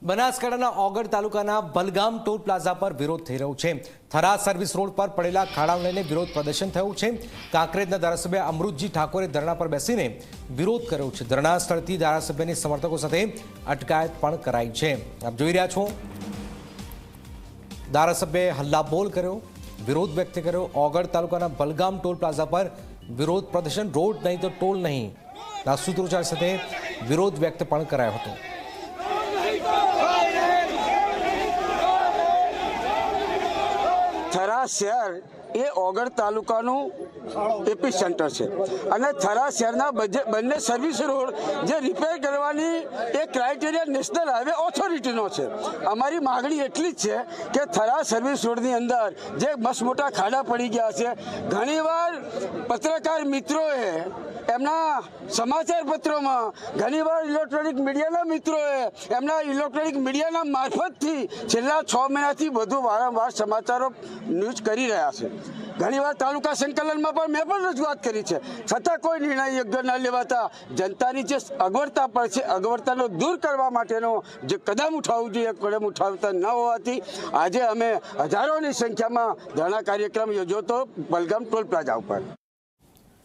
બનાસકાંઠાના ઓગળ તાલુકાના બલગામ toll plaza પર વિરોધ થઈ રહ્યો છે। થરા સર્વિસ રોડ પર પડેલા ખાડાઓ લઈને વિરોધ પ્રદર્શન થયું છે। કાંકરેજના ધારાસભ્ય અમૃતજી ઠાકોરે ધરણા પર બેસીને વિરોધ કર્યો છે। ધરણા સ્થળથી ધારાસભ્યની સમર્થકો સાથે અટકાયત પણ કરાઈ છે। આપ જોઈ રહ્યા છો, ધારાસભ્યએ હલ્લાબોલ કર્યો, વિરોધ વ્યક્ત કર્યો। ઓગળ તાલુકાના બલગામ ટોલ પ્લાઝા પર વિરોધ પ્રદર્શન, રોડ નહીં તો ટોલ નહીં ના સૂત્રોચ્ચાર સાથે વિરોધ વ્યક્ત પણ કરાયો હતો। થરા શહેર એ ઓગળ તાલુકાનું એપી સેન્ટર છે અને થરા શહેરના બંને સર્વિસ રોડ જે રિપેર કરવાની એ ક્રાઇટેરિયા નેશનલ હાઈવે ઓથોરિટીનો છે। અમારી માગણી એટલી જ છે કે થરા સર્વિસ રોડની અંદર જે મસ્ત મોટા ખાડા પડી ગયા છે, ઘણીવાર પત્રકાર મિત્રોએ એમના સમાચાર પત્રોમાં, ઘણીવાર ઇલેક્ટ્રોનિક મીડિયાના મિત્રોએ એમના ઇલેક્ટ્રોનિક મીડિયાના મારફતથી છેલ્લા 6 મહિનાથી વધુ વારંવાર સમાચારો ન્યૂઝ કરી રહ્યા છે। ઘણીવાર તાલુકા સંકલનમાં પણ મેં પણ રજૂઆત કરી છે, છતાં કોઈ નિર્ણય યોગ્ય ન લેવાતા જનતાની જે અગવડતા પર છે, અગવડતાનો દૂર કરવા માટેનો જે કદમ ઉઠાવવું જોઈએ, કદમ ઉઠાવતા ન હોવાથી આજે અમે હજારોની સંખ્યામાં ધરણા કાર્યક્રમ યોજ્યો હતો બલગામ ટોલ પ્લાઝા ઉપર।